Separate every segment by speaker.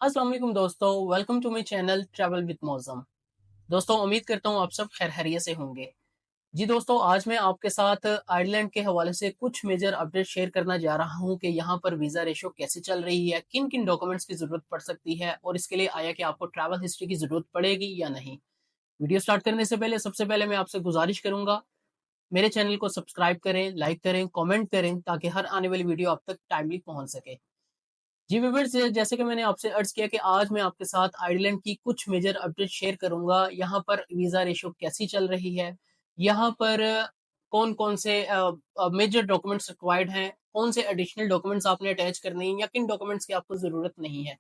Speaker 1: अस्सलाम वालेकुम दोस्तों, welcome to my channel travel with Mausam. दोस्तों उम्मीद करता हूँ आप सब खैर खैरियत से होंगे। जी दोस्तों, आज मैं आपके साथ आयरलैंड के हवाले से कुछ मेजर अपडेट शेयर करना जा रहा हूँ कि यहाँ पर वीज़ा रेशो कैसे चल रही है, किन-किन डॉक्यूमेंट्स की ज़रूरत पड़ सकती है और इसके लिए आया कि आपको ट्रैवल हिस्ट्री की ज़रूरत पड़ेगी या नहीं। वीडियो स्टार्ट करने से पहले सबसे पहले मैं आपसे गुज़ारिश करूँगा, मेरे चैनल को सब्सक्राइब करें, लाइक करें, कमेंट करें ताकि हर आने वाली वीडियो आप तक टाइमली पहुँच सके। जी व्यूअर्स, जैसे कि मैंने आपसे अर्ज़ किया कि आज मैं आपके साथ आयरलैंड की कुछ मेजर अपडेट शेयर करूँगा। यहाँ पर वीज़ा रेशो कैसी चल रही है, यहाँ पर कौन-कौन से मेजर डॉक्यूमेंट्स रिक्वायर्ड हैं, कौन से एडिशनल डॉक्यूमेंट्स आपने अटैच करने हैं या किन डॉक्यूमेंट्स की आपको ज़रूरत नहीं है।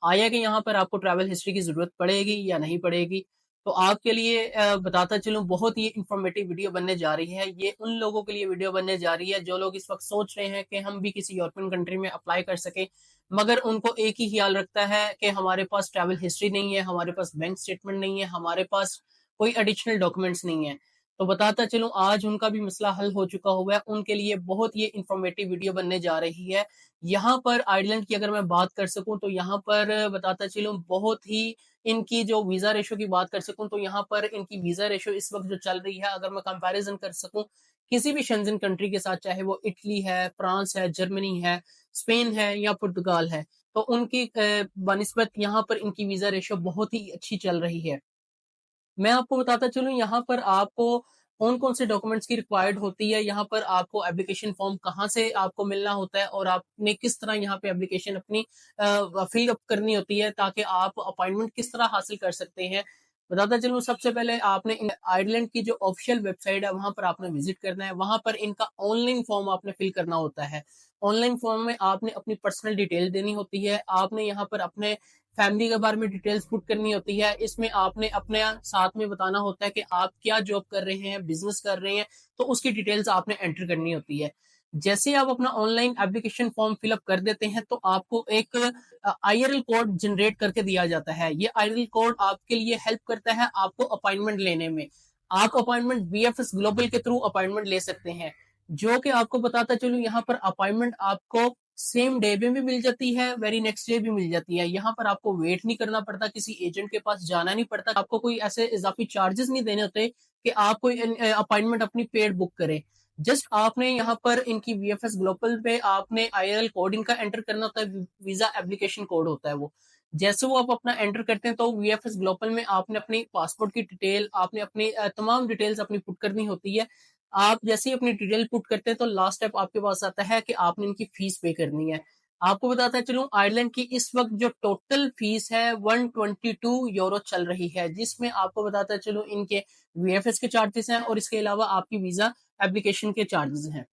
Speaker 1: आया कि यहाँ पर आपको ट्रैवल हिस्ट्री की ज़रूरत पड़ेगी या नहीं पड़ेगी। तो आपके लिए बताता चलूँ, बहुत ही इन्फॉर्मेटिव वीडियो बनने जा रही है। ये उन लोगों के लिए वीडियो बनने जा रही है जो लोग इस वक़्त सोच रहे हैं कि हम भी किसी यूरोपियन कंट्री में अप्लाई कर सकें, मगर उनको एक ही ख़्याल रखता है कि हमारे पास ट्रैवल हिस्ट्री नहीं है, हमारे पास बैंक स्टेटमेंट नहीं है, हमारे पास कोई एडिशनल डॉक्यूमेंट्स नहीं है। तो बताता चलूँ, आज उनका भी मसला हल हो चुका हुआ है। उनके लिए बहुत ये इन्फॉर्मेटिव वीडियो बनने जा रही है। यहाँ पर आयरलैंड की अगर मैं बात कर सकूँ तो यहाँ पर बताता चलूँ, बहुत ही इनकी जो वीज़ा रेशो की बात कर सकूँ तो यहाँ पर इनकी वीज़ा रेशो इस वक़्त जो चल रही है, अगर मैं कंपैरिज़न कर सकूँ किसी भी शेंज़न कंट्री के साथ, चाहे वो इटली है, फ्रांस है, जर्मनी है, स्पेन है या पुर्तगाल है, तो उनकी बनिस्बत यहाँ पर इनकी वीज़ा रेशो बहुत ही अच्छी चल रही है। मैं आपको बताता चलूँ, यहाँ पर आपको कौन-कौन से डॉक्यूमेंट्स की रिक्वायर्ड होती है, यहाँ पर आपको एप्लीकेशन फॉर्म कहाँ से आपको मिलना होता है और आपने किस तरह यहाँ पे एप्लीकेशन अपनी फिल अप करनी होती है ताकि आप अपॉइंटमेंट किस तरह हासिल कर सकते हैं। बताता चलूँ, सबसे पहले आपने आयरलैंड की जो ऑफिशियल वेबसाइट है वहाँ पर आपने विज़िट करना है, वहाँ पर इनका ऑनलाइन फॉर्म आपने फिल करना होता है। ऑनलाइन फॉर्म में आपने अपनी पर्सनल डिटेल देनी होती है, आपने यहाँ पर अपने फैमिली के बारे में डिटेल्स पुट करनी होती है। इसमें आपने अपने साथ में बताना होता है कि आप क्या जॉब कर रहे हैं, बिज़नेस कर रहे हैं, तो उसकी डिटेल्स आपने एंटर करनी होती है। जैसे ही आप अपना online application form fill up कर देते हैं, तो आपको एक आईआरएल कोड जनरेट करके दिया जाता है। ये आईआरएल कोड आपके लिए हेल्प करता है आपको अपॉइंटमेंट लेने में। आप अपॉइंटमेंट वीएफएस ग्लोबल के थ्रू अपॉइंटमेंट ले सकते हैं, जो कि आपको बताता चलूँ, यहाँ पर अपॉइंटमेंट आपको सेम डे में भी मिल जाती है, वेरी नेक्स्ट डे भी मिल जाती है। यहाँ पर आपको वेट नहीं करना पड़ता, किसी एजेंट के पास जाना नहीं पड़ता, आपको कोई ऐसे इज़ाफ़ी चार्जेस नहीं देने होते कि आप कोई अपॉइंटमेंट अपनी पेड बुक करें। जस्ट आपने यहाँ पर इनकी वीएफएस ग्लोबल पे आपने आईएलएल कोड इनका एंटर करना होता है, वीज़ा एप्लीकेशन कोड होता है वो। जैसे वो आप अपना एंटर करते हैं, तो वीएफएस ग्लोबल में आपने अपनी पासपोर्ट की डिटेल, आपने अपनी तमाम डिटेल्स अपनी पुट करनी होती है। आप जैसे ही अपनी डिटेल पुट करते हैं, तो लास्ट स्टेप आपके पास आता है कि आपने इनकी फीस पे करनी है। आपको बताता चलूँ, आयरलैंड की इस वक़्त जो टोटल फीस है 122 यूरो चल रही है, जिसमें आपको बताता चलूँ इनके वीएफएस के चार्जेस हैं और इसके अलावा आपकी वीज़ा एप्लीकेशन के चार्जेस हैं।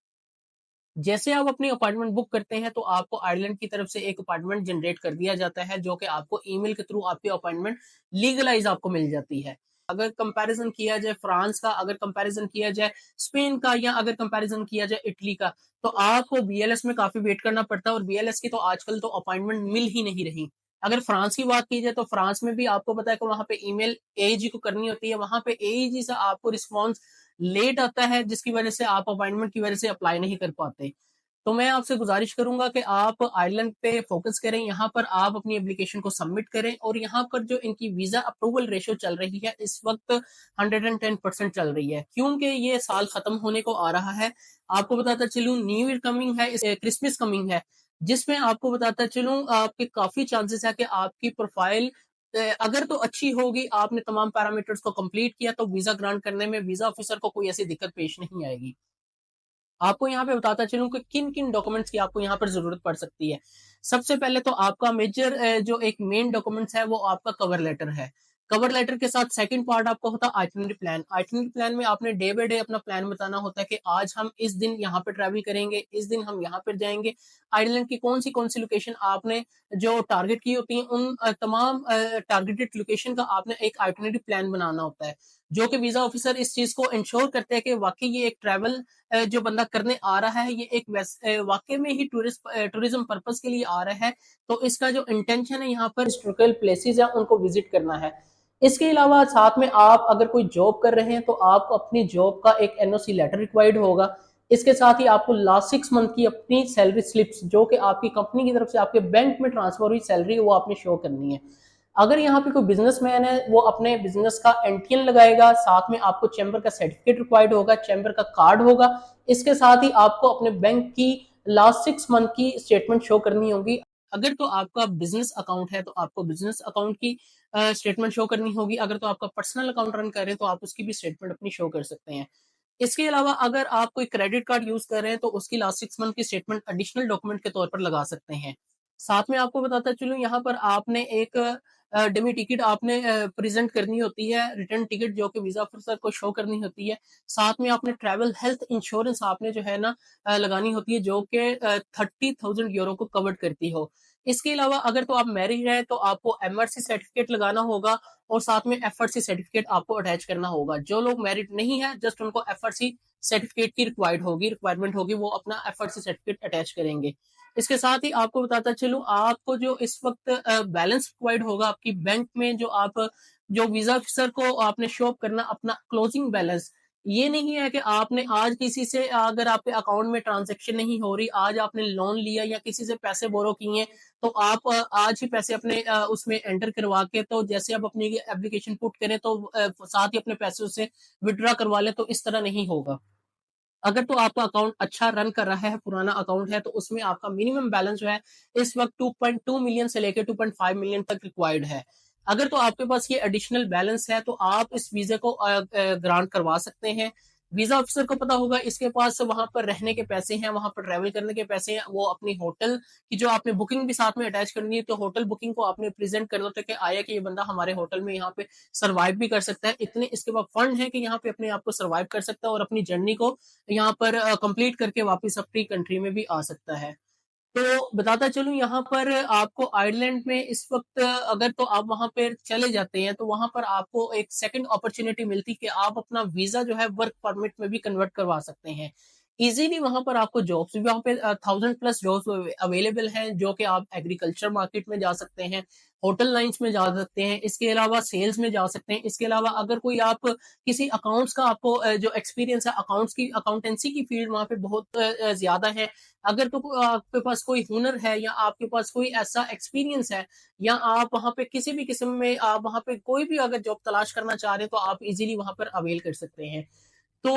Speaker 1: जैसे आप अपनी अपार्टमेंट बुक करते हैं, तो आपको आयरलैंड की तरफ से एक अपार्टमेंट जनरेट कर दिया जाता है, जो कि आपको ईमेल के थ्रू आपकी अपॉइंटमेंट लीगलाइज़ आपको मिल जाती है। अगर कंपैरिज़न किया जाए फ्रांस का, अगर कंपैरिज़न किया जाए स्पेन का या अगर कंपैरिज़न किया जाए इटली का, तो आपको बीएलएस में काफ़ी वेट करना पड़ता है और बीएलएस की तो आजकल तो अपॉइंटमेंट मिल ही नहीं रही। अगर फ्रांस की बात की जाए, तो फ्रांस में भी आपको पता है कि वहाँ पे ईमेल एएजी को करनी होती है, वहाँ पे एएजी से आपको रिस्पॉन्स लेट आता है, जिसकी वजह से आप अपॉइंटमेंट की वजह से अप्लाई नहीं कर पाते। तो मैं आपसे गुज़ारिश करूँगा कि आप आयरलैंड पे फ़ोकस करें, यहाँ पर आप अपनी एप्लीकेशन को सबमिट करें और यहाँ पर जो इनकी वीज़ा अप्रूवल रेशियो चल रही है, इस वक़्त 110% चल रही है। क्योंकि ये साल ख़त्म होने को आ रहा है। आपको बताता चलूँ, न्यू ईयर कमिंग है, क्रिसमस कमिंग है, जिसमें आपको बताता चलूँ आपके काफ़ी चांसेस है कि आपकी प्रोफ़ाइल अगर तो अच्छी होगी, आपने तमाम पैरामीटर्स को कंप्लीट किया, तो वीज़ा ग्रांट करने में वीज़ा ऑफ़िसर को कोई ऐसी दिक्कत पेश नहीं आएगी। आपको यहाँ पे बताता चलूँ कि किन-किन डॉक्यूमेंट्स की आपको यहाँ पर ज़रूरत पड़ सकती है। सबसे पहले तो आपका मेजर जो एक मेन डॉक्यूमेंट्स है, वो आपका कवर लेटर है। कवर लेटर के साथ सेकंड पार्ट आपका होता है आइटिनरी प्लान। आइटिनरी प्लान में आपने डे बाय डे अपना प्लान बताना होता है कि आज हम इस दिन यहाँ पे ट्रैवल करेंगे, इस दिन हम यहाँ पर जाएँगे। आयरलैंड की कौन-सी लोकेशन आपने जो टारगेट की होती है, उन तमाम टारगेटेड लोकेशन का आपने एक आइटिनरी प्लान बनाना होता है, जो कि वीज़ा ऑफिसर इस चीज़ को इंश्योर करते हैं कि वाक़ई ये एक ट्रैवल जो बंदा करने आ रहा है, ये एक वाक़ई में ही टूरिज़्म पर्पज़ के लिए आ रहा है, तो इसका जो इंटेंशन है यहाँ पर हिस्टोरिकल प्लेसेस हैं, उनको विज़िट करना है। इसके अलावा साथ में आप अगर कोई जॉब कर रहे हैं, तो आपको अपनी जॉब का एक एनओसी लेटर रिक्वायर्ड होगा। इसके साथ ही आपको लास्ट 6 मंथ की अपनी सैलरी स्लिप्स जो कि आपकी कंपनी की तरफ से आपके बैंक में ट्रांसफर हुई सैलरी वो आपने शो करनी है। अगर यहाँ पे कोई बिजनेसमैन है वो अपने बिजनेस का एनटीएन लगाएगा, साथ में आपको चैम्बर का सर्टिफिकेट रिक्वायर्ड होगा, चैम्बर का कार्ड होगा। इसके साथ ही आपको अपने बैंक की लास्ट 6 मंथ की स्टेटमेंट शो करनी होगी। अगर तो आपका बिजनेस अकाउंट है तो आपको बिजनेस अकाउंट की स्टेटमेंट शो करनी होगी। अगर तो आपका पर्सनल अकाउंट रन कर रहे हैं तो आप उसकी भी स्टेटमेंट अपनी शो कर सकते हैं। इसके अलावा अगर आप कोई क्रेडिट कार्ड यूज कर रहे हैं तो उसकी लास्ट 6 मंथ की स्टेटमेंट एडिशनल डॉक्यूमेंट के तौर पर लगा सकते हैं। साथ में आपको बताता चलूं यहाँ पर आपने एक डेमी टिकट आपने प्रेजेंट करनी होती है, रिटर्न टिकट जो कि वीजा ऑफिसर को शो करनी होती है। साथ में आपने ट्रैवल हेल्थ इंश्योरेंस आपने जो है ना लगानी होती है जो कि 30,000 यूरो को कवर करती हो। इसके अलावा अगर तो आप मैरिज है तो आपको एमआरसी सर्टिफिकेट लगाना होगा और साथ में एफआरसी सर्टिफिकेट आपको अटैच करना होगा। जो लोग मैरिड नहीं है जस्ट उनको एफआरसी सर्टिफिकेट की रिक्वायरमेंट होगी, वो अपना एफआरसी सर्टिफिकेट अटैच करेंगे। इसके साथ ही आपको बताता चलूं आपको जो इस वक्त बैलेंस रिक्वायर्ड होगा आपकी बैंक में, जो वीजा ऑफिसर को आपने शो अप करना अपना क्लोजिंग बैलेंस। ये नहीं है कि आपने आज किसी से अगर आपके अकाउंट में ट्रांजेक्शन नहीं हो रही, आज आपने लोन लिया या किसी से पैसे बोरो किए तो आप आज ही पैसे अपने उसमें एंटर करवा के तो जैसे आप अपनी एप्लीकेशन पुट करें तो साथ ही अपने पैसे उसे विड्रॉ करवा लें, तो इस तरह नहीं होगा। अगर तो आपका अकाउंट अच्छा रन कर रहा है, पुराना अकाउंट है, तो उसमें आपका मिनिमम बैलेंस जो है इस वक्त 2.2 मिलियन से लेकर 2.5 मिलियन तक रिक्वायर्ड है। अगर तो आपके पास ये एडिशनल बैलेंस है तो आप इस वीजे को ग्रांट करवा सकते हैं। वीजा ऑफिसर को पता होगा इसके पास वहां पर रहने के पैसे हैं, वहां पर ट्रेवल करने के पैसे हैं, वो अपनी होटल की जो आपने बुकिंग भी साथ में अटैच करनी है तो होटल बुकिंग को आपने प्रेजेंट कर दो कि आया कि ये बंदा हमारे होटल में यहाँ पे सर्वाइव भी कर सकता है, इतने इसके बाद फंड है कि यहाँ पे अपने आप को सर्वाइव कर सकता है और अपनी जर्नी को यहाँ पर कंप्लीट करके वापस अपनी कंट्री में भी आ सकता है। तो बताता चलूँ यहाँ पर आपको आयरलैंड में इस वक़्त अगर तो आप वहाँ पे चले जाते हैं, तो वहाँ पर आपको एक सेकंड अपॉर्च्युनिटी मिलती है कि आप अपना वीज़ा जो है वर्क परमिट में भी कन्वर्ट करवा सकते हैं। ईज़िली वहाँ पर आपको जॉब्स भी वहाँ पे 1000 प्लस जॉब्स अवेलेबल हैं, जो कि आप एग्रीकल्चर मार्केट में जा सकते हैं, होटल लाइन्स में जा सकते हैं, इसके अलावा सेल्स में जा सकते हैं। इसके अलावा अगर कोई आप किसी अकाउंट्स का आपको जो एक्सपीरियंस है अकाउंटेंसी की फील्ड वहाँ पे बहुत ज़्यादा है। अगर तो आपके पास कोई हुनर है या आपके पास कोई ऐसा एक्सपीरियंस है या आप वहाँ पे किसी भी किस्म में आप वहाँ पे कोई भी अगर जॉब तलाश करना चाह रहे हैं तो आप इजीली वहाँ पर अवेल कर सकते हैं। तो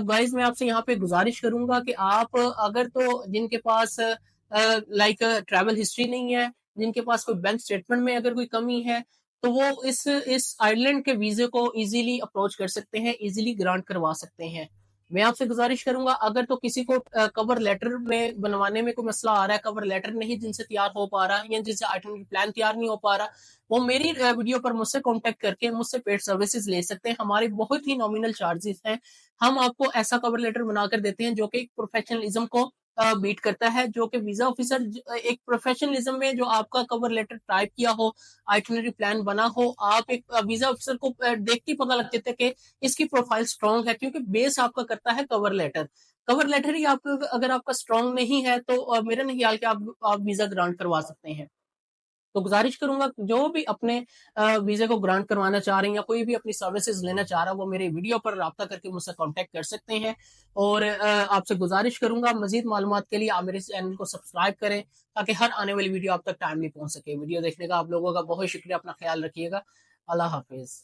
Speaker 1: गाइस मैं आपसे यहाँ पे गुजारिश करूंगा कि आप अगर तो जिनके पास लाइक ट्रैवल हिस्ट्री नहीं है, जिनके पास कोई बैंक स्टेटमेंट में अगर कोई कमी है, तो वो इस आयरलैंड के वीजे को इजीली अप्रोच कर सकते हैं, इजीली ग्रांट करवा सकते हैं। मैं आपसे गुजारिश करूंगा अगर तो किसी को कवर लेटर में बनवाने में कोई मसला आ रहा है, कवर लेटर नहीं जिनसे तैयार हो पा रहा या जिनसे आइटनरी प्लान तैयार नहीं हो पा रहा, वो मेरी वीडियो पर मुझसे कांटेक्ट करके मुझसे पेड सर्विसेज ले सकते हैं। हमारे बहुत ही नॉमिनल चार्जेस हैं। हम आपको ऐसा कवर लेटर बनाकर देते हैं जो कि एक प्रोफेशनलिज्म को बीट करता है, जो कि वीजा ऑफिसर एक प्रोफेशनलिज्म में जो आपका कवर लेटर टाइप किया हो, आइटनरी प्लान बना हो, आप एक वीजा ऑफिसर को देख के पता लग जाता है कि इसकी प्रोफाइल स्ट्रांग है, क्योंकि बेस आपका करता है कवर लेटर। कवर लेटर ही आपको अगर आपका स्ट्रांग नहीं है तो मेरा नहीं ख्याल कि आप वीजा ग्रांट करवा सकते हैं। तो गुजारिश करूंगा जो भी अपने वीजे को ग्रांट करवाना चाह रहे हैं या कोई भी अपनी सर्विसेज लेना चाह रहा है वो मेरे वीडियो पर राब्ता करके मुझसे कांटेक्ट कर सकते हैं। और आपसे गुजारिश करूंगा मजीद मालूमात के लिए आप मेरे चैनल को सब्सक्राइब करें ताकि हर आने वाली वीडियो आप तक टाइमली पहुंच सके। वीडियो देखने का आप लोगों का बहुत शुक्रिया, अपना ख्याल रखिएगा। अल्लाह हाफिज।